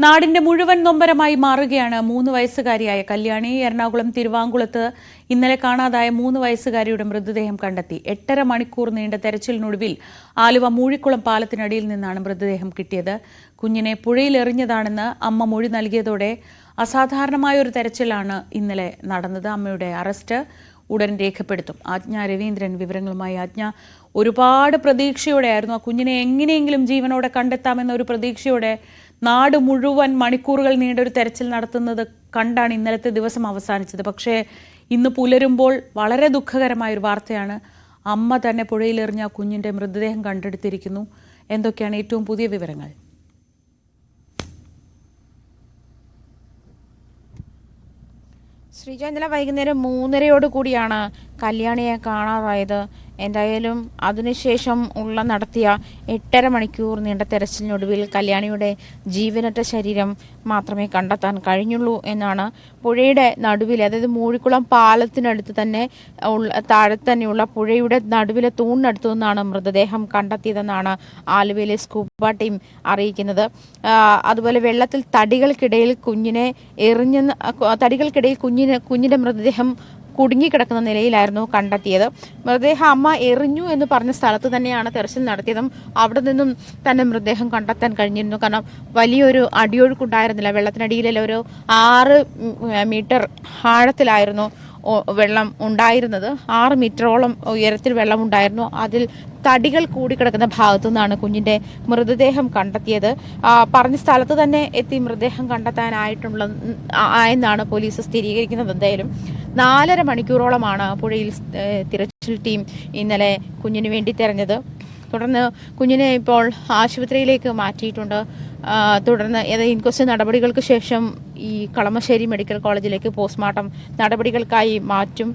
നാടിന്റെ മുഴുവൻ നൊമ്പരമായി മാറുകയാണ് 3 വയസ്സുകാരിയായ കല്യാണി. എറണാകുളം തിരുവാങ്കുളത്ത് ഇന്നലെ കാണാതായ 3 വയസ്സുകാരിയുടെ മൃതദേഹം കണ്ടെത്തി. 8.5 മണിക്കൂർ നീണ്ട തെരച്ചിലിനൊടുവിൽ ആലുവ മൂഴിക്കുളം പാലത്തിനടിയിൽ നിന്നാണ് മൃതദേഹം കിട്ടിയത്. കുഞ്ഞിനെ പുഴയിൽ എറിഞ്ഞതാണെന്ന് അമ്മ മൊഴി നൽകിയതോടെ അസാധാരണമായ ഒരു തെരച്ചിലാണ് ഇന്നലെ നടന്നത്. അമ്മയുടെ അറസ്റ്റ് ഉടൻ രേഖപ്പെടുത്തും. ആജ്ഞ രവീന്ദ്രൻ വിവരങ്ങളുമായി. ആജ്ഞ, ഒരുപാട് പ്രതീക്ഷയോടെയായിരുന്നു ആ കുഞ്ഞിനെ എങ്ങനെയെങ്കിലും ജീവനോടെ കണ്ടെത്താമെന്ന ഒരു പ്രതീക്ഷയോടെ നാട് മുഴുവൻ മണിക്കൂറുകൾ നീണ്ട ഒരു തെരച്ചിൽ നടത്തുന്നത് കണ്ടാണ് ഇന്നലത്തെ ദിവസം അവസാനിച്ചത്. പക്ഷേ ഇന്ന് പുലരുമ്പോൾ വളരെ ദുഃഖകരമായ ഒരു വാർത്തയാണ്. അമ്മ തന്നെ പുഴയിലെറിഞ്ഞ കുഞ്ഞിന്റെ മൃതദേഹം കണ്ടെടുത്തിരിക്കുന്നു. എന്തൊക്കെയാണ് ഏറ്റവും പുതിയ വിവരങ്ങൾ? ശ്രീജ, ഇന്നലെ വൈകുന്നേരം 3:30 കൂടിയാണ് കല്യാണിയെ കാണാതായത്. എന്തായാലും അതിനുശേഷം നടത്തിയ 8.5 മണിക്കൂർ നീണ്ട തെരച്ചിലിനൊടുവിൽ കല്യാണിയുടെ ജീവനറ്റ ശരീരം മാത്രമേ കണ്ടെത്താൻ കഴിഞ്ഞുള്ളൂ എന്നാണ് പുഴയുടെ നടുവിൽ, അതായത് മൂഴിക്കുളം പാലത്തിനടുത്ത് തന്നെ താഴെ തന്നെയുള്ള പുഴയുടെ നടുവിലെ തൂണിനടുത്തു നിന്നാണ് മൃതദേഹം കണ്ടെത്തിയതെന്നാണ് ആലുവയിലെ സ്കൂബ ടീം അറിയിക്കുന്നത്. അതുപോലെ വെള്ളത്തിൽ തടികൾക്കിടയിൽ കുഞ്ഞിന്റെ മൃതദേഹം കുടുങ്ങിക്കിടക്കുന്ന നിലയിലായിരുന്നു കണ്ടെത്തിയത്. മൃതദേഹം അമ്മ എറിഞ്ഞു എന്ന് പറഞ്ഞ സ്ഥലത്ത് തന്നെയാണ് തെരച്ചിൽ നടത്തിയതും അവിടെ നിന്നും തന്നെ മൃതദേഹം കണ്ടെത്താൻ കഴിഞ്ഞിരുന്നു. കാരണം വലിയൊരു അടിയൊഴുക്കുണ്ടായിരുന്നില്ല. വെള്ളത്തിനടിയിലെ ഒരു 6 മീറ്റർ ആഴത്തിലായിരുന്നു വെള്ളം ഉണ്ടായിരുന്നത്. 6 മീറ്ററോളം ഉയരത്തിൽ വെള്ളം ഉണ്ടായിരുന്നു. അതിൽ തടികൾ കൂടിക്കിടക്കുന്ന ഭാഗത്തു നിന്നാണ് കുഞ്ഞിന്റെ മൃതദേഹം കണ്ടെത്തിയത്. പറഞ്ഞ സ്ഥലത്ത് തന്നെ എത്തി മൃതദേഹം കണ്ടെത്താനായിട്ടുള്ളതെന്നാണ് പോലീസ് സ്ഥിരീകരിക്കുന്നത്. എന്തായാലും 4.5 മണിക്കൂറോളമാണ് പുഴയിൽ തിരച്ചിൽ ടീം ഇന്നലെ കുഞ്ഞിന് വേണ്ടി തെരഞ്ഞത്. തുടർന്ന് കുഞ്ഞിനെ ഇപ്പോൾ ആശുപത്രിയിലേക്ക് മാറ്റിയിട്ടുണ്ട്. തുടർന്ന് ഇൻക്വസ്റ്റ് നടപടികൾക്ക് ശേഷം ഈ കളമശ്ശേരി മെഡിക്കൽ കോളേജിലേക്ക് പോസ്റ്റ്മോർട്ടം നടപടികൾക്കായി മാറ്റും.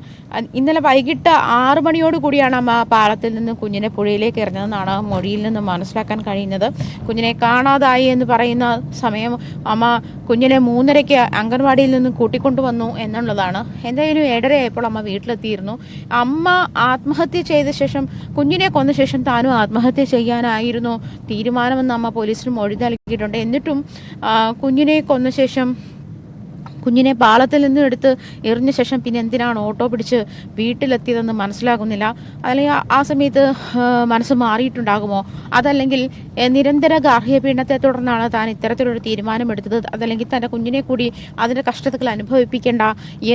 ഇന്നലെ വൈകിട്ട് 6 മണിയോടുകൂടിയാണ് അമ്മ പാലത്തിൽ നിന്ന് കുഞ്ഞിനെ പുഴയിലേക്ക് എറിഞ്ഞതെന്നാണ് മൊഴിയിൽ നിന്ന് മനസ്സിലാക്കാൻ കഴിയുന്നത്. കുഞ്ഞിനെ കാണാതായി എന്ന് പറയുന്ന സമയം അമ്മ കുഞ്ഞിനെ 3:30 അംഗൻവാടിയിൽ നിന്ന് കൂട്ടിക്കൊണ്ടുവന്നു എന്നുള്ളതാണ്. എന്തായാലും 7:30 ആയപ്പോൾ അമ്മ വീട്ടിലെത്തിയിരുന്നു. അമ്മ ആത്മഹത്യ ചെയ്ത ശേഷം, കുഞ്ഞിനെ കൊന്ന ശേഷം താനും ആത്മഹത്യ ചെയ്യാനായിരുന്നു തീരുമാനമെന്ന് അമ്മ പോലീസിന് മൊഴി നൽകിയിട്ടുണ്ട്. എന്നിട്ടും കുഞ്ഞിനെ കൊന്ന ശേഷം, കുഞ്ഞിനെ പാളത്തിൽ നിന്ന് എടുത്ത് എറിഞ്ഞ ശേഷം പിന്നെ എന്തിനാണ് ഓട്ടോ പിടിച്ച് വീട്ടിലെത്തിയതെന്ന് മനസ്സിലാകുന്നില്ല. അല്ലെങ്കിൽ ആ സമയത്ത് മനസ്സ് മാറിയിട്ടുണ്ടാകുമോ? അതല്ലെങ്കിൽ നിരന്തര ഗാർഹിക പീഡനത്തെ തുടർന്നാണ് താൻ ഇത്തരത്തിലൊരു തീരുമാനമെടുത്തത്? അതല്ലെങ്കിൽ തൻ്റെ കുഞ്ഞിനെ കൂടി അതിൻ്റെ കഷ്ടതകൾ അനുഭവിപ്പിക്കേണ്ട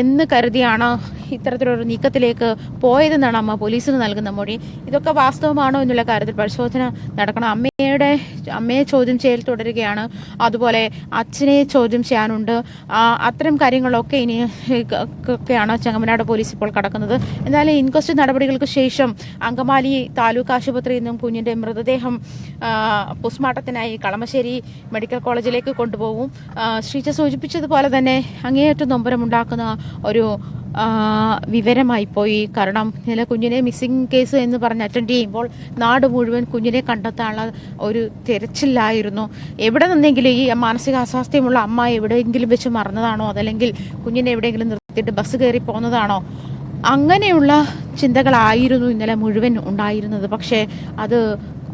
എന്ന് കരുതിയാണ് ഇത്തരത്തിലൊരു നീക്കത്തിലേക്ക് പോയതെന്നാണ് അമ്മ പോലീസിന് നൽകുന്ന മൊഴി. ഇതൊക്കെ വാസ്തവമാണോ എന്നുള്ള കാര്യത്തിൽ പരിശോധന നടക്കണം. അമ്മയെ ചോദ്യം ചെയ്യൽ തുടരുകയാണ്. അതുപോലെ അച്ഛനെ ചോദ്യം ചെയ്യാനുണ്ട്. അത്തരം കാര്യങ്ങളൊക്കെ ഒക്കെയാണ് ചെങ്ങമനാട് പോലീസ് ഇപ്പോൾ കടക്കുന്നത്. എന്നാലും ഇൻക്വസ്റ്റ് നടപടികൾക്ക് ശേഷം അങ്കമാലി താലൂക്ക് ആശുപത്രിയിൽ നിന്നും കുഞ്ഞിന്റെ മൃതദേഹം പോസ്റ്റ്മോർട്ടത്തിനായി കളമശ്ശേരി മെഡിക്കൽ കോളേജിലേക്ക് കൊണ്ടുപോകും. ശ്രീജ സൂചിപ്പിച്ചതുപോലെ തന്നെ അങ്ങേയറ്റം നൊമ്പരമുണ്ടാക്കുന്ന ഒരു വിവരമായിപ്പോയി. കാരണം ഇന്നലെ കുഞ്ഞിനെ മിസ്സിംഗ് കേസ് എന്ന് പറഞ്ഞ് അറ്റൻഡ് ചെയ്യുമ്പോൾ നാട് മുഴുവൻ കുഞ്ഞിനെ കണ്ടെത്താനുള്ള ഒരു തിരച്ചിലായിരുന്നു. എവിടെ നിന്നെങ്കിലും ഈ മാനസിക അസ്വാസ്ഥ്യമുള്ള അമ്മ എവിടെയെങ്കിലും വെച്ച് മറന്നതാണോ, അതല്ലെങ്കിൽ കുഞ്ഞിനെ എവിടെയെങ്കിലും നിർത്തിയിട്ട് ബസ് കയറി പോകുന്നതാണോ, അങ്ങനെയുള്ള ചിന്തകളായിരുന്നു ഇന്നലെ മുഴുവൻ ഉണ്ടായിരുന്നത്. പക്ഷേ അത്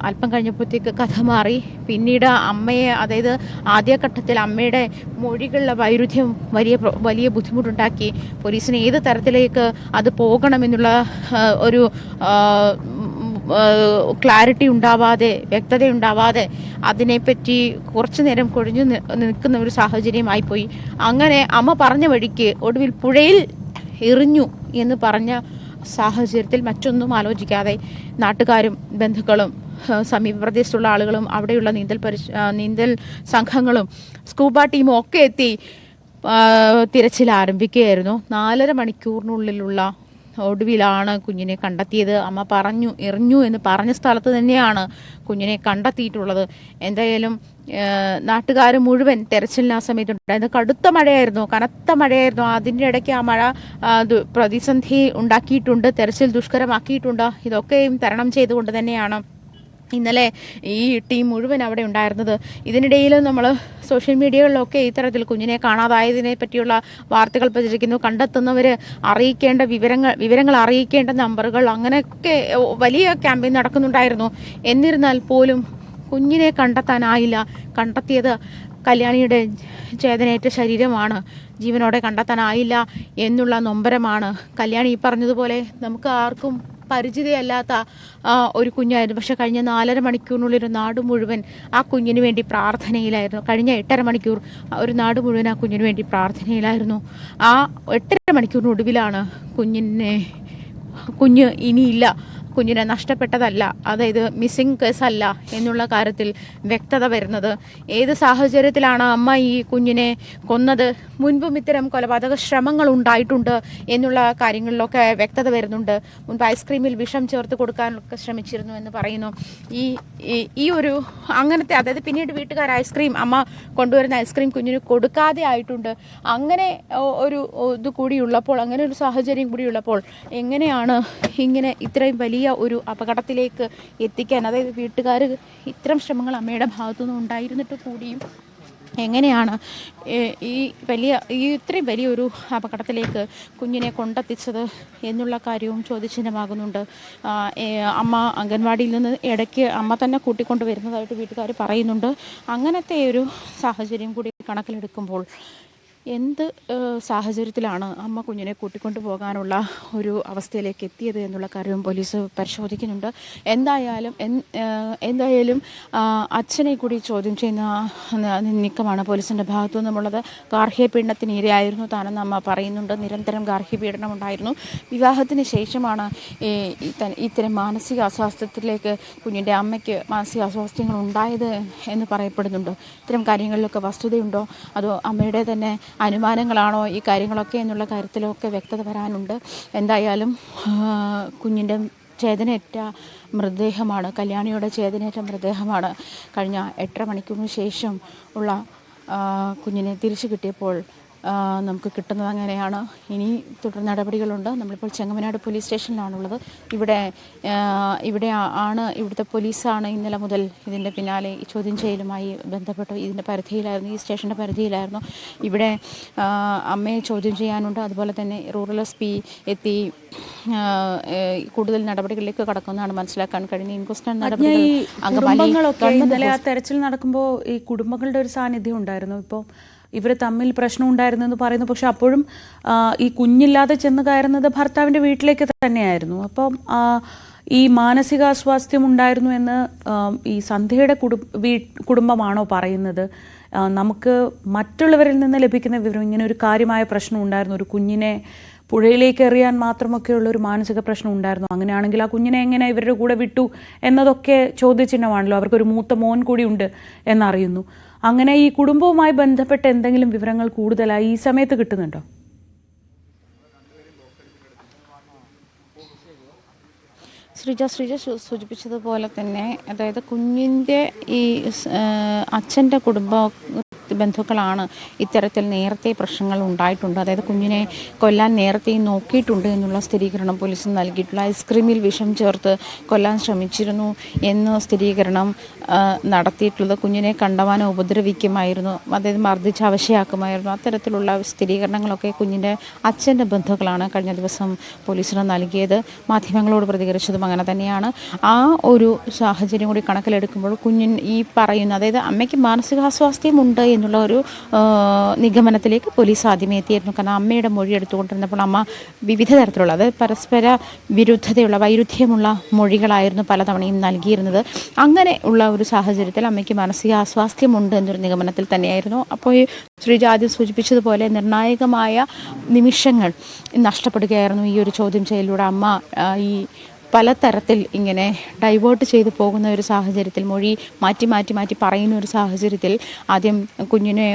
അല്പം കഴിഞ്ഞപ്പോഴത്തേക്ക് കഥ മാറി. പിന്നീട് അമ്മയെ, അതായത് ആദ്യഘട്ടത്തിൽ അമ്മയുടെ മൊഴികളിലെ വൈരുദ്ധ്യം വലിയ ബുദ്ധിമുട്ടുണ്ടാക്കി. പോലീസിന് ഏത് തരത്തിലേക്ക് അത് പോകണമെന്നുള്ള ഒരു ക്ലാരിറ്റി ഉണ്ടാവാതെ, വ്യക്തതയുണ്ടാവാതെ അതിനെപ്പറ്റി കുറച്ചു നേരം കൊഴിഞ്ഞു നിൽക്കുന്ന ഒരു സാഹചര്യമായിപ്പോയി. അങ്ങനെ അമ്മ പറഞ്ഞ വഴിക്ക് ഒടുവിൽ പുഴയിൽ എറിഞ്ഞു എന്ന് പറഞ്ഞ സാഹചര്യത്തിൽ മറ്റൊന്നും ആലോചിക്കാതെ നാട്ടുകാരും ബന്ധുക്കളും സമീപ പ്രദേശത്തുള്ള ആളുകളും അവിടെയുള്ള നീന്തൽ സംഘങ്ങളും സ്കൂബ ടീമും ഒക്കെ എത്തി തിരച്ചിൽ ആരംഭിക്കുകയായിരുന്നു. 4.5 മണിക്കൂറിനുള്ളിലുള്ള ഒടുവിലാണ് കുഞ്ഞിനെ കണ്ടെത്തിയത്. അമ്മ എറിഞ്ഞു എന്ന് പറഞ്ഞ സ്ഥലത്ത് തന്നെയാണ് കുഞ്ഞിനെ കണ്ടെത്തിയിട്ടുള്ളത്. എന്തായാലും നാട്ടുകാർ മുഴുവൻ തെരച്ചിലിന് ആ സമയത്തുണ്ടായത് കടുത്ത മഴയായിരുന്നു, കനത്ത മഴയായിരുന്നു. അതിൻ്റെ ഇടയ്ക്ക് ആ മഴ പ്രതിസന്ധി ഉണ്ടാക്കിയിട്ടുണ്ട്, തെരച്ചിൽ ദുഷ്കരമാക്കിയിട്ടുണ്ട്. ഇതൊക്കെയും തരണം ചെയ്തുകൊണ്ട് തന്നെയാണ് ഇന്നലെ ഈ ടീം മുഴുവൻ അവിടെ ഉണ്ടായിരുന്നത്. ഇതിനിടയിൽ നമ്മൾ സോഷ്യൽ മീഡിയകളിലൊക്കെ ഇത്തരത്തിൽ കുഞ്ഞിനെ കാണാതായതിനെ പറ്റിയുള്ള വാർത്തകൾ പ്രചരിക്കുന്നു. കണ്ടെത്തുന്നവർ അറിയിക്കേണ്ട വിവരങ്ങൾ അറിയിക്കേണ്ട നമ്പറുകൾ, അങ്ങനെയൊക്കെ വലിയ ക്യാമ്പയിൻ നടക്കുന്നുണ്ടായിരുന്നു. എന്നിരുന്നാൽ പോലും കുഞ്ഞിനെ കണ്ടെത്താനായില്ല. കണ്ടെത്തിയത് കല്യാണിയുടെ ചേതനയേറ്റ ശരീരമാണ്. ജീവനോടെ കണ്ടെത്താനായില്ല എന്നുള്ള നൊമ്പരമാണ്. കല്യാണി ഈ പറഞ്ഞതുപോലെ നമുക്ക് ആർക്കും പരിചിതയല്ലാത്ത ഒരു കുഞ്ഞായിരുന്നു. പക്ഷെ കഴിഞ്ഞ 4.5 മണിക്കൂറിനുള്ളിൽ ഒരു നാട് മുഴുവൻ ആ കുഞ്ഞിന് വേണ്ടി പ്രാർത്ഥനയിലായിരുന്നു. കഴിഞ്ഞ 8.5 മണിക്കൂർ ഒരു നാട് മുഴുവൻ ആ കുഞ്ഞിന് വേണ്ടി പ്രാർത്ഥനയിലായിരുന്നു. ആ 8.5 മണിക്കൂറിനൊടുവിലാണ് കുഞ്ഞ് ഇനിയില്ല, കുഞ്ഞിനെ നഷ്ടപ്പെട്ടതല്ല, അതായത് മിസ്സിംഗ് കേസല്ല എന്നുള്ള കാര്യത്തിൽ വ്യക്തത വരുന്നത്. ഏത് സാഹചര്യത്തിലാണ് അമ്മ ഈ കുഞ്ഞിനെ കൊന്നത്, മുൻപും ഇത്തരം കൊലപാതക ശ്രമങ്ങൾ ഉണ്ടായിട്ടുണ്ട് എന്നുള്ള കാര്യങ്ങളിലൊക്കെ വ്യക്തത വരുന്നുണ്ട്. മുൻപ് ഐസ്ക്രീമിൽ വിഷം ചേർത്ത് കൊടുക്കാനൊക്കെ ശ്രമിച്ചിരുന്നു എന്ന് പറയുന്നു. ഈ ഒരു അങ്ങനത്തെ, അതായത് പിന്നീട് വീട്ടുകാർ അമ്മ കൊണ്ടുവരുന്ന ഐസ്ക്രീം കുഞ്ഞിന് കൊടുക്കാതെ ആയിട്ടുണ്ട്. അങ്ങനെ ഒരു ഇത് കൂടിയുള്ളപ്പോൾ, അങ്ങനെ ഒരു സാഹചര്യം കൂടിയുള്ളപ്പോൾ എങ്ങനെയാണ് ഇങ്ങനെ ഇത്രയും വലിയ ഒരു അപകടത്തിലേക്ക് എത്തിക്കാൻ, അതായത് വീട്ടുകാർ ഇത്തരം ശ്രമങ്ങൾ അമ്മയുടെ ഭാഗത്തുനിന്ന് ഉണ്ടായിരുന്നിട്ട് കൂടിയും എങ്ങനെയാണ് ഇത്രയും വലിയൊരു അപകടത്തിലേക്ക് കുഞ്ഞിനെ കൊണ്ടെത്തിച്ചത് എന്നുള്ള കാര്യവും ചോദ്യചിഹ്നമാകുന്നുണ്ട്. അമ്മ അംഗൻവാടിയിൽ നിന്ന് ഇടയ്ക്ക് അമ്മ തന്നെ കൂട്ടിക്കൊണ്ട് വരുന്നതായിട്ട് വീട്ടുകാർ പറയുന്നുണ്ട്. അങ്ങനത്തെ ഒരു സാഹചര്യം കൂടി കണക്കിലെടുക്കുമ്പോൾ എന്ത് സാഹചര്യത്തിലാണ് അമ്മ കുഞ്ഞിനെ കൂട്ടിക്കൊണ്ടു പോകാനുള്ള ഒരു അവസ്ഥയിലേക്ക് എത്തിയത് എന്നുള്ള കാര്യവും പോലീസ് പരിശോധിക്കുന്നുണ്ട്. എന്തായാലും അച്ഛനെ കൂടി ചോദ്യം ചെയ്യുന്ന നീക്കമാണ് പോലീസിൻ്റെ ഭാഗത്തു നിന്നുമുള്ളത്. ഗാർഹിക പീഡനത്തിന് ഇരയായിരുന്നു താനെന്ന് അമ്മ പറയുന്നുണ്ട്. നിരന്തരം ഗാർഹിക പീഡനം ഉണ്ടായിരുന്നു. വിവാഹത്തിന് ശേഷമാണ് ഇത്തരം മാനസിക അസ്വാസ്ഥ്യത്തിലേക്ക് കുഞ്ഞിൻ്റെ അമ്മയ്ക്ക് മാനസിക അസ്വാസ്ഥ്യങ്ങൾ ഉണ്ടായത് എന്ന് പറയപ്പെടുന്നുണ്ട്. ഇത്തരം കാര്യങ്ങളിലൊക്കെ വസ്തുതയുണ്ടോ, അതോ അമ്മയുടെ തന്നെ അനുമാനങ്ങളാണോ ഈ കാര്യങ്ങളൊക്കെ എന്നുള്ള കാര്യത്തിലൊക്കെ വ്യക്തത വരാനുണ്ട്. എന്തായാലും കുഞ്ഞിൻ്റെ ചേതനയേറ്റ മൃതദേഹമാണ്, കല്യാണിയുടെ ചേതനയേറ്റ മൃതദേഹമാണ് കഴിഞ്ഞ 8.5 മണിക്കൂറിന് ശേഷം ഉള്ള കുഞ്ഞിനെ തിരിച്ചു കിട്ടിയപ്പോൾ നമുക്ക് കിട്ടുന്നത്. അങ്ങനെയാണ്. ഇനി തുടർ നടപടികളുണ്ട്. നമ്മളിപ്പോൾ ചെങ്ങമനാട് പോലീസ് സ്റ്റേഷനിലാണുള്ളത്. ഇവിടുത്തെ പോലീസാണ് ഇന്നലെ മുതൽ ഇതിൻ്റെ പിന്നാലെ ചോദ്യം ചെയ്യലുമായി ബന്ധപ്പെട്ട് ഇതിൻ്റെ പരിധിയിലായിരുന്നു, ഈ സ്റ്റേഷൻ്റെ പരിധിയിലായിരുന്നു. ഇവിടെ അമ്മയെ ചോദ്യം ചെയ്യാനുണ്ട്. അതുപോലെ തന്നെ റൂറൽ SP എത്തി കൂടുതൽ നടപടികളിലേക്ക് കടക്കുന്നതാണ് മനസ്സിലാക്കാൻ കഴിയുന്നത്. ഇൻക്വസ്റ്റ് നടപടികൾ ഇന്നലെ ആ തെരച്ചിൽ നടക്കുമ്പോൾ ഈ കുടുംബങ്ങളുടെ ഒരു സാന്നിധ്യം ഉണ്ടായിരുന്നു. ഇപ്പോൾ ഇവർ തമ്മിൽ പ്രശ്നം ഉണ്ടായിരുന്നെന്ന് പറയുന്നു. പക്ഷെ അപ്പോഴും ഈ കുഞ്ഞില്ലാതെ ചെന്ന് കയറുന്നത് ഭർത്താവിൻ്റെ വീട്ടിലേക്ക് തന്നെയായിരുന്നു. അപ്പം ഈ മാനസികാസ്വാസ്ഥ്യം ഉണ്ടായിരുന്നു എന്ന് ഈ സന്ധ്യയുടെ കുടുംബമാണോ പറയുന്നത്? നമുക്ക് മറ്റുള്ളവരിൽ നിന്ന് ലഭിക്കുന്ന വിവരം ഇങ്ങനെ ഒരു കാര്യമായ പ്രശ്നം ഉണ്ടായിരുന്നു, ഒരു കുഞ്ഞിനെ പുഴയിലേക്ക് എറിയാൻ മാത്രമൊക്കെയുള്ള ഒരു മാനസിക പ്രശ്നം ഉണ്ടായിരുന്നു. അങ്ങനെയാണെങ്കിൽ ആ കുഞ്ഞിനെ എങ്ങനെ ഇവരുടെ കൂടെ വിട്ടു എന്നതൊക്കെ ചോദ്യചിഹ്നമാണല്ലോ. അവർക്കൊരു മൂത്ത മോൻ കൂടി ഉണ്ട് എന്നറിയുന്നു. അങ്ങനെ ഈ കുടുംബവുമായി ബന്ധപ്പെട്ട എന്തെങ്കിലും വിവരങ്ങൾ കൂടുതലായി ഈ സമയത്ത് കിട്ടുന്നുണ്ടോ? ശ്രീജ സൂചിപ്പിച്ചതുപോലെ തന്നെ, അതായത് കുഞ്ഞിൻ്റെ ഈ അച്ഛൻ്റെ ബന്ധുക്കളാണ് ഇത്തരത്തിൽ നേരത്തെ പ്രശ്നങ്ങൾ ഉണ്ടായിട്ടുണ്ട്, അതായത് കുഞ്ഞിനെ കൊല്ലാൻ നേരത്തെ നോക്കിയിട്ടുണ്ട് എന്നുള്ള സ്ഥിരീകരണം പോലീസിന് നൽകിയിട്ടുള്ള. ഐസ്ക്രീമിൽ വിഷം ചേർത്ത് കൊല്ലാൻ ശ്രമിച്ചിരുന്നു എന്ന് സ്ഥിരീകരണം നടത്തിയിട്ടുള്ളത്. കുഞ്ഞിനെ കണ്ടവാനോ ഉപദ്രവിക്കുമായിരുന്നു, അതായത് മർദ്ദിച്ച് അവശയാക്കുമായിരുന്നു. അത്തരത്തിലുള്ള സ്ഥിരീകരണങ്ങളൊക്കെ കുഞ്ഞിൻ്റെ അച്ഛൻ്റെ ബന്ധുക്കളാണ് കഴിഞ്ഞ ദിവസം പോലീസിന് നൽകിയത്. മാധ്യമങ്ങളോട് പ്രതികരിച്ചതും അങ്ങനെ തന്നെയാണ്. ആ ഒരു സാഹചര്യം കൂടി കണക്കിലെടുക്കുമ്പോൾ ഈ പറയുന്ന, അതായത് അമ്മയ്ക്ക് മാനസികാസ്വാസ്ഥ്യമുണ്ട് എന്നുള്ള ഒരു നിഗമനത്തിലേക്ക് പോലീസ് ആദ്യമേ എത്തിയിരുന്നു. കാരണം അമ്മയുടെ മൊഴി എടുത്തുകൊണ്ടിരുന്നപ്പോൾ അമ്മ വിവിധ തരത്തിലുള്ള, അതായത് പരസ്പര വൈരുദ്ധ്യമുള്ള മൊഴികളായിരുന്നു പലതവണയും നൽകിയിരുന്നത്. അങ്ങനെ ഉള്ള ഒരു സാഹചര്യത്തിൽ അമ്മയ്ക്ക് മാനസികാസ്വാസ്ഥ്യമുണ്ട് എന്നൊരു നിഗമനത്തിൽ തന്നെയായിരുന്നു. അപ്പോൾ ശ്രീജ ആദ്യം സൂചിപ്പിച്ചതുപോലെ നിർണായകമായ നിമിഷങ്ങൾ നഷ്ടപ്പെടുകയായിരുന്നു ഈ ഒരു ചോദ്യം ചെയ്യലിലൂടെ. അമ്മ ഈ പലതരത്തിൽ ഇങ്ങനെ ഡൈവേർട്ട് ചെയ്തു പോകുന്ന ഒരു സാഹചര്യത്തിൽ, മൊഴി മാറ്റി പറയുന്ന ഒരു സാഹചര്യത്തിൽ ആദ്യം കുഞ്ഞിനെ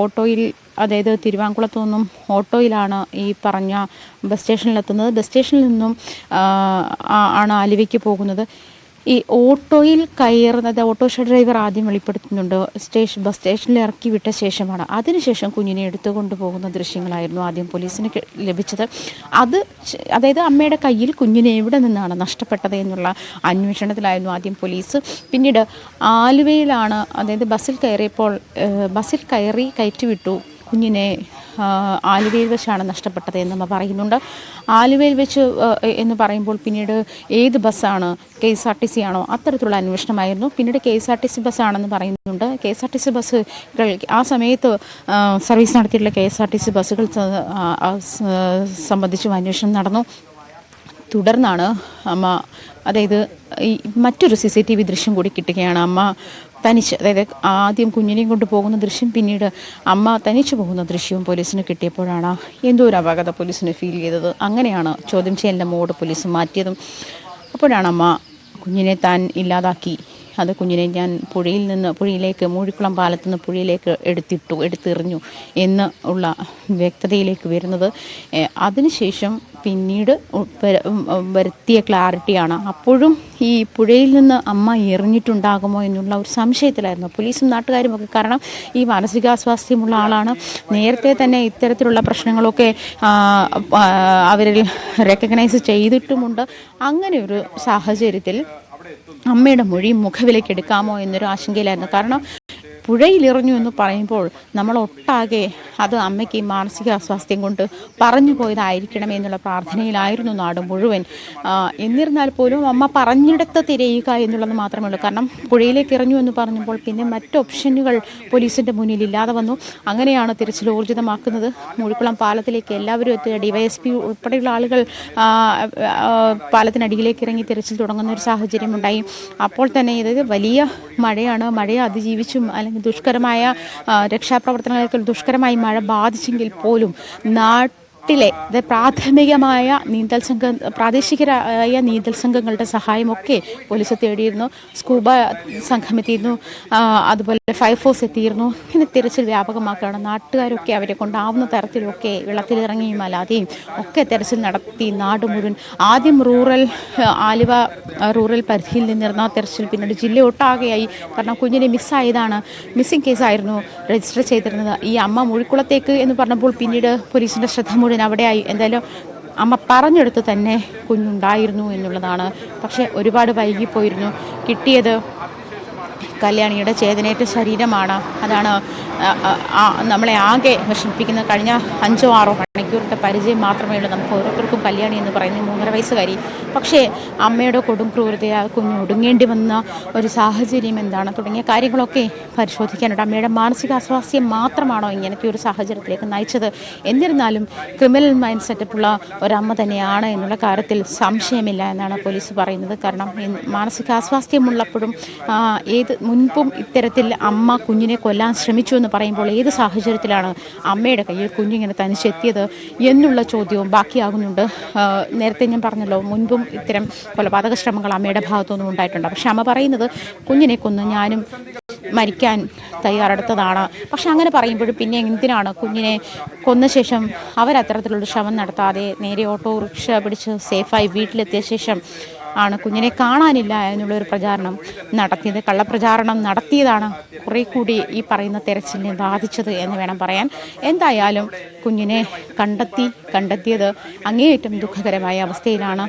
ഓട്ടോയിൽ, അതായത് തിരുവാങ്കുളത്തു നിന്നും ഓട്ടോയിലാണ് ഈ പറഞ്ഞ ബസ് സ്റ്റേഷനിലെത്തുന്നത്. ബസ് സ്റ്റേഷനിൽ നിന്നും ആണ് ആലുവയ്ക്ക് പോകുന്നത്. ഈ ഓട്ടോയിൽ കയറുന്നത് ഓട്ടോറിക്ഷ ഡ്രൈവർ ആദ്യം വെളിപ്പെടുത്തുന്നുണ്ട്, ബസ് സ്റ്റേഷനിൽ ഇറക്കി വിട്ട ശേഷമാണ്. അതിനുശേഷം കുഞ്ഞിനെ എടുത്തുകൊണ്ട് പോകുന്ന ദൃശ്യങ്ങളായിരുന്നു ആദ്യം പോലീസിന് ലഭിച്ചത്. അതായത് അമ്മയുടെ കയ്യിൽ കുഞ്ഞിനെ എവിടെ നിന്നാണ് നഷ്ടപ്പെട്ടത് എന്നുള്ള അന്വേഷണത്തിലായിരുന്നു ആദ്യം പോലീസ്. പിന്നീട് ആലുവയിലാണ്, അതായത് ബസ്സിൽ കയറി കയറ്റിവിട്ടു കുഞ്ഞിനെ ആലുവയിൽ വെച്ചാണ് നഷ്ടപ്പെട്ടത് എന്നമ്മ പറയുന്നുണ്ട്. ആലുവയിൽ വെച്ച് എന്ന് പറയുമ്പോൾ പിന്നീട് ഏത് ബസ്സാണ്, KSRTC ആണോ, അത്തരത്തിലുള്ള അന്വേഷണമായിരുന്നു. പിന്നീട് KSRTC ബസ്സാണെന്ന് പറയുന്നുണ്ട്. KSRTC ബസ്സുകൾ ആ സമയത്ത് സർവീസ് നടത്തിയിട്ടുള്ള KSRTC ബസ്സുകൾ സംബന്ധിച്ചും അന്വേഷണം നടന്നു. തുടർന്നാണ് അമ്മ, അതായത് ഈ മറ്റൊരു CCTV ദൃശ്യം കൂടി കിട്ടുകയാണ്. അമ്മ തനിച്ച്, അതായത് ആദ്യം കുഞ്ഞിനെയും കൊണ്ട് പോകുന്ന ദൃശ്യം, പിന്നീട് അമ്മ തനിച്ചു പോകുന്ന ദൃശ്യവും പോലീസിന് കിട്ടിയപ്പോഴാണ് എന്തോ ഒരു അപകട പോലീസിന് ഫീൽ ചെയ്തത്. അങ്ങനെയാണ് ചോദ്യം ചെയ്യലിൻ്റെ മോഡ് പോലീസ് മാറ്റിയതും. അപ്പോഴാണ് അമ്മ കുഞ്ഞിനെ താൻ ഇല്ലാതാക്കി, അത് കുഞ്ഞിനെ ഞാൻ പുഴയിലേക്ക്, മൂഴിക്കുളം പാലത്തു നിന്ന് പുഴയിലേക്ക് എടുത്തെറിഞ്ഞു എന്ന് ഉള്ള വ്യക്തതയിലേക്ക് വരുന്നത്. അതിനുശേഷം പിന്നീട് വരുത്തിയ ക്ലാരിറ്റിയാണ്. അപ്പോഴും ഈ പുഴയിൽ നിന്ന് അമ്മ എറിഞ്ഞിട്ടുണ്ടാകുമോ എന്നുള്ള ഒരു സംശയത്തിലായിരുന്നു പോലീസും നാട്ടുകാരും ഒക്കെ. കാരണം ഈ മാനസികാസ്വാസ്ഥ്യമുള്ള ആളാണ്. നേരത്തെ തന്നെ ഇത്തരത്തിലുള്ള പ്രശ്നങ്ങളൊക്കെ അവരിൽ റെക്കഗ്നൈസ് ചെയ്തിട്ടുമുണ്ട്. അങ്ങനെ ഒരു സാഹചര്യത്തിൽ അമ്മയുടെ മൊഴി മുഖവിലേക്ക് എടുക്കാമോ എന്നൊരു ആശങ്കയിലായിരുന്നു. കാരണം പുഴയിലെറിഞ്ഞു എന്ന് പറയുമ്പോൾ നമ്മളൊട്ടാകെ അത് അമ്മയ്ക്ക് മാനസിക അസ്വാസ്ഥ്യം കൊണ്ട് പറഞ്ഞു പോയതായിരിക്കണം എന്നുള്ള പ്രാർത്ഥനയിലായിരുന്നു നാട് മുഴുവൻ. എന്നിരുന്നാൽ പോലും അമ്മ പറഞ്ഞിടത്ത് തിരയുക എന്നുള്ളത് മാത്രമേ ഉള്ളൂ. കാരണം പുഴയിലേക്ക് എറിഞ്ഞു എന്ന് പറഞ്ഞപ്പോൾ പിന്നെ മറ്റ് ഓപ്ഷനുകൾ പോലീസിൻ്റെ മുന്നിൽ ഇല്ലാതെ വന്നു. അങ്ങനെയാണ് തിരച്ചിൽ ഊർജിതമാക്കുന്നത്. മൂഴിക്കുളം പാലത്തിലേക്ക് എല്ലാവരും എത്തിയ DYSP ഉൾപ്പെടെയുള്ള ആളുകൾ പാലത്തിനടിയിലേക്ക് ഇറങ്ങി തിരച്ചിൽ തുടങ്ങുന്ന ഒരു സാഹചര്യമുണ്ടായി. അപ്പോൾ തന്നെ ഇത് വലിയ മഴയാണ്. മഴയെ അതിജീവിച്ചും അല്ലെങ്കിൽ ദുഷ്കരമായ രക്ഷാപ്രവർത്തനങ്ങൾക്ക് ദുഷ്കരമായി മഴ ബാധിച്ചെങ്കിൽ പോലും നാട്ടിലെ പ്രാഥമികമായ പ്രാദേശികരായ നീന്തൽ സംഘങ്ങളുടെ സഹായമൊക്കെ പോലീസ് തേടിയിരുന്നു. സ്കൂബ സംഘം എത്തിയിരുന്നു, അതുപോലെ ഫയർഫോഴ്സ് എത്തിയിരുന്നു. ഇങ്ങനെ തിരച്ചിൽ വ്യാപകമാക്കുകയാണ്. നാട്ടുകാരൊക്കെ അവരെ കൊണ്ടാവുന്ന തരത്തിലൊക്കെ വെള്ളത്തിലിറങ്ങിയും അല്ലാതെയും ഒക്കെ തിരച്ചിൽ നടത്തി നാട് മുഴുവൻ. ആദ്യം ആലുവ റൂറൽ പരിധിയിൽ നിന്നിരുന്ന തിരച്ചിൽ പിന്നീട് ജില്ലയൊട്ടാകെയായി. കാരണം കുഞ്ഞിനെ മിസ്സായതാണ്, മിസ്സിംഗ് കേസായിരുന്നു രജിസ്റ്റർ ചെയ്തിരുന്നത്. ഈ അമ്മ മൂഴിക്കുളത്തേക്ക് എന്ന് പറഞ്ഞപ്പോൾ പിന്നീട് പോലീസിൻ്റെ ശ്രദ്ധ മുഴുവൻ അവിടെയായി. എന്തായാലും അമ്മ പറഞ്ഞെടുത്ത് തന്നെ കുഞ്ഞുണ്ടായിരുന്നു എന്നുള്ളതാണ്. പക്ഷേ ഒരുപാട് വൈകിപ്പോയിരുന്നു. കിട്ടിയത് കല്യാണിയുടെ ചേതനേറ്റ ശരീരമാണ്. അതാണ് നമ്മളെ ആകെ വിഷമിപ്പിക്കുന്നത്. കഴിഞ്ഞ 5-6 മണിക്കൂറിൻ്റെ പരിചയം മാത്രമേ ഉള്ളൂ നമുക്ക് ഓരോരുത്തർക്കും കല്യാണി എന്ന് പറയുന്നത് 3.5 വയസ്സുകാരി. പക്ഷേ അമ്മയുടെ കൊടും ക്രൂരതയാ കുഞ്ഞ് ഒടുങ്ങേണ്ടി വന്ന ഒരു സാഹചര്യം എന്താണ് തുടങ്ങിയ കാര്യങ്ങളൊക്കെ പരിശോധിക്കാനുണ്ട്. അമ്മയുടെ മാനസികാസ്വാസ്ഥ്യം മാത്രമാണോ ഇങ്ങനത്തെ ഒരു സാഹചര്യത്തിലേക്ക് നയിച്ചത്? എന്നിരുന്നാലും ക്രിമിനൽ മൈൻഡ് സെറ്റപ്പുള്ള ഒരമ്മ തന്നെയാണ് എന്നുള്ള കാര്യത്തിൽ സംശയമില്ല എന്നാണ് പോലീസ് പറയുന്നത്. കാരണം മാനസികാസ്വാസ്ഥ്യമുള്ളപ്പോഴും മുൻപും ഇത്തരത്തിൽ അമ്മ കുഞ്ഞിനെ കൊല്ലാൻ ശ്രമിച്ചു എന്ന് പറയുമ്പോൾ ഏത് സാഹചര്യത്തിലാണ് അമ്മയുടെ കയ്യിൽ കുഞ്ഞിങ്ങനെ തനിച്ചെത്തിയത് എന്നുള്ള ചോദ്യവും ബാക്കിയാകുന്നുണ്ട്. നേരത്തെ ഞാൻ പറഞ്ഞല്ലോ, മുൻപും ഇത്തരം കൊലപാതക ശ്രമങ്ങൾ അമ്മയുടെ ഭാഗത്തുനിന്നും ഉണ്ടായിട്ടുണ്ട്. പക്ഷെ അമ്മ പറയുന്നത് കുഞ്ഞിനെ കൊന്ന് ഞാനും മരിക്കാൻ തയ്യാറെടുത്തതാണ്. പക്ഷെ അങ്ങനെ പറയുമ്പോഴും പിന്നെ എന്തിനാണ് കുഞ്ഞിനെ കൊന്ന ശേഷം അവരത്തരത്തിലുള്ള ശ്രമം നടത്താതെ നേരെ ഓട്ടോറിക്ഷ പിടിച്ച് സേഫായി വീട്ടിലെത്തിയ ശേഷം ആണ് കുഞ്ഞിനെ കാണാനില്ല എന്നുള്ളൊരു പ്രചാരണം നടത്തിയത്. കള്ളപ്രചാരണം നടത്തിയതാണ് കുറേ കൂടി ഈ പറയുന്ന തെരച്ചിലിനെ ബാധിച്ചത് എന്ന് വേണം പറയാൻ. എന്തായാലും കുഞ്ഞിനെ കണ്ടെത്തിയത് അങ്ങേയറ്റം ദുഃഖകരമായ അവസ്ഥയിലാണ്.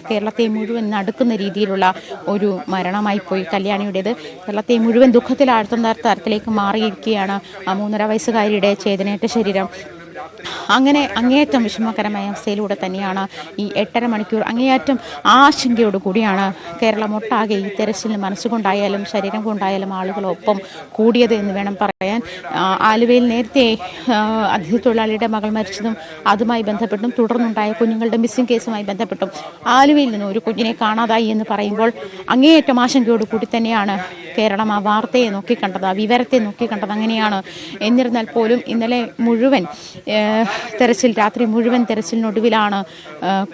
കേരളത്തെ മുഴുവൻ നടുക്കുന്ന രീതിയിലുള്ള ഒരു മരണമായി പോയി കല്യാണിയുടേത്. കേരളത്തെ മുഴുവൻ ദുഃഖത്തിലാഴ്ത്തുന്ന തരത്തിലേക്ക് മാറിയിരിക്കുകയാണ് ആ 3.5 വയസ്സുകാരിയുടെ ചേതനേറ്റ ശരീരം. അങ്ങനെ അങ്ങേയറ്റം വിഷമകരമായ അവസ്ഥയിലൂടെ തന്നെയാണ് ഈ 8.5 മണിക്കൂർ അങ്ങേയറ്റം ആശങ്കയോടുകൂടിയാണ് കേരളം ഒട്ടാകെ ഈ തെരച്ചിലിന് മനസ്സുകൊണ്ടായാലും ശരീരം കൊണ്ടായാലും ആളുകളൊപ്പം കൂടിയത് എന്ന് വേണം പറയാൻ. ആലുവയിൽ നേരത്തെ അതിഥി തൊഴിലാളിയുടെ മകൾ മരിച്ചതും അതുമായി ബന്ധപ്പെട്ടും തുടർന്നുണ്ടായ കുഞ്ഞുങ്ങളുടെ മിസ്സിംഗ് കേസുമായി ബന്ധപ്പെട്ടും ആലുവയിൽ നിന്ന് ഒരു കുഞ്ഞിനെ കാണാതായി എന്ന് പറയുമ്പോൾ അങ്ങേയറ്റം ആശങ്കയോടുകൂടി തന്നെയാണ് കേരളം ആ വാർത്തയെ നോക്കിക്കണ്ടത്, ആ വിവരത്തെ നോക്കിക്കണ്ടത്. അങ്ങനെയാണ്. എന്നിരുന്നാൽ പോലും ഇന്നലെ മുഴുവൻ രാത്രി മുഴുവൻ തെരച്ചിലിനൊടുവിലാണ്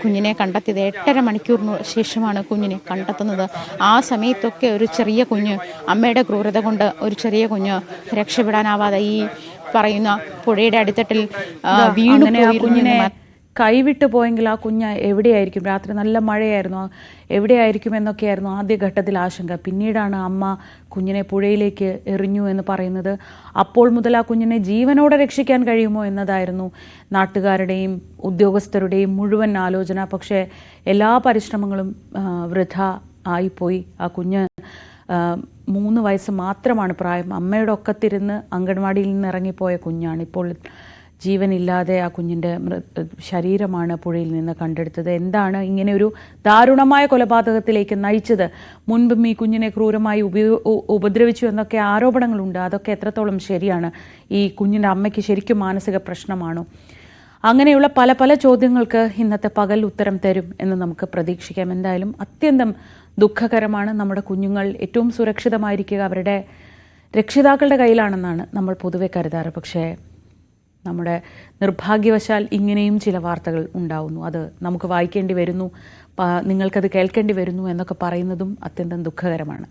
കുഞ്ഞിനെ കണ്ടെത്തിയത്. 8.5 മണിക്കൂറിന് ശേഷമാണ് കുഞ്ഞിനെ കണ്ടെത്തുന്നത്. ആ സമയത്തൊക്കെ ഒരു ചെറിയ കുഞ്ഞ്, അമ്മയുടെ ക്രൂരത കൊണ്ട് ഒരു ചെറിയ കുഞ്ഞ് രക്ഷപ്പെടാനാവാതെ ഈ പറയുന്ന പുഴയുടെ അടിത്തട്ടിൽ വീണു കുഞ്ഞിനെ കൈവിട്ടു പോയെങ്കിൽ ആ കുഞ്ഞ് എവിടെയായിരിക്കും? രാത്രി നല്ല മഴയായിരുന്നു, എവിടെയായിരിക്കും എന്നൊക്കെയായിരുന്നു ആദ്യഘട്ടത്തിൽ ആശങ്ക. പിന്നീടാണ് അമ്മ കുഞ്ഞിനെ പുഴയിലേക്ക് എറിഞ്ഞു എന്ന് പറയുന്നത്. അപ്പോൾ മുതൽ ആ കുഞ്ഞിനെ ജീവനോടെ രക്ഷിക്കാൻ കഴിയുമോ എന്നതായിരുന്നു നാട്ടുകാരുടെയും ഉദ്യോഗസ്ഥരുടെയും മുഴുവൻ ആലോചന. പക്ഷേ എല്ലാ പരിശ്രമങ്ങളും വൃഥ ആയിപ്പോയി. ആ കുഞ്ഞ് 3 വയസ്സ് മാത്രമാണ് പ്രായം. അമ്മയുടെ ഒക്കത്തിരുന്ന് അംഗൻവാടിയിൽ നിന്ന് ഇറങ്ങിപ്പോയ കുഞ്ഞാണ്. ഇപ്പോൾ ജീവനില്ലാതെ ആ കുഞ്ഞിൻ്റെ ശരീരമാണ് പുഴയിൽ നിന്ന് കണ്ടെടുത്തത്. എന്താണ് ഇങ്ങനെ ഒരു ദാരുണമായ കൊലപാതകത്തിലേക്ക് നയിച്ചത്? മുൻപും ഈ കുഞ്ഞിനെ ക്രൂരമായി ഉപദ്രവിച്ചു എന്നൊക്കെ ആരോപണങ്ങളുണ്ട്. അതൊക്കെ എത്രത്തോളം ശരിയാണ്? ഈ കുഞ്ഞിൻ്റെ അമ്മയ്ക്ക് ശരിക്കും മാനസിക പ്രശ്നമാണോ? അങ്ങനെയുള്ള പല പല ചോദ്യങ്ങൾക്ക് ഇന്നത്തെ പകൽ ഉത്തരം തരും എന്ന് നമുക്ക് പ്രതീക്ഷിക്കാം. എന്തായാലും അത്യന്തം ദുഃഖകരമാണ്. നമ്മുടെ കുഞ്ഞുങ്ങൾ ഏറ്റവും സുരക്ഷിതമായിരിക്കുക അവരുടെ രക്ഷിതാക്കളുടെ കയ്യിലാണെന്നാണ് നമ്മൾ പൊതുവെ കരുതാറ്. പക്ഷേ നമ്മുടെ നിർഭാഗ്യവശാൽ ഇങ്ങനെയും ചില വാർത്തകൾ ഉണ്ടാവുന്നു. അത് നമുക്ക് വായിക്കേണ്ടി വരുന്നു, നിങ്ങൾക്കത് കേൾക്കേണ്ടി വരുന്നു എന്നൊക്കെ പറയുന്നതും അത്യന്തം ദുഃഖകരമാണ്.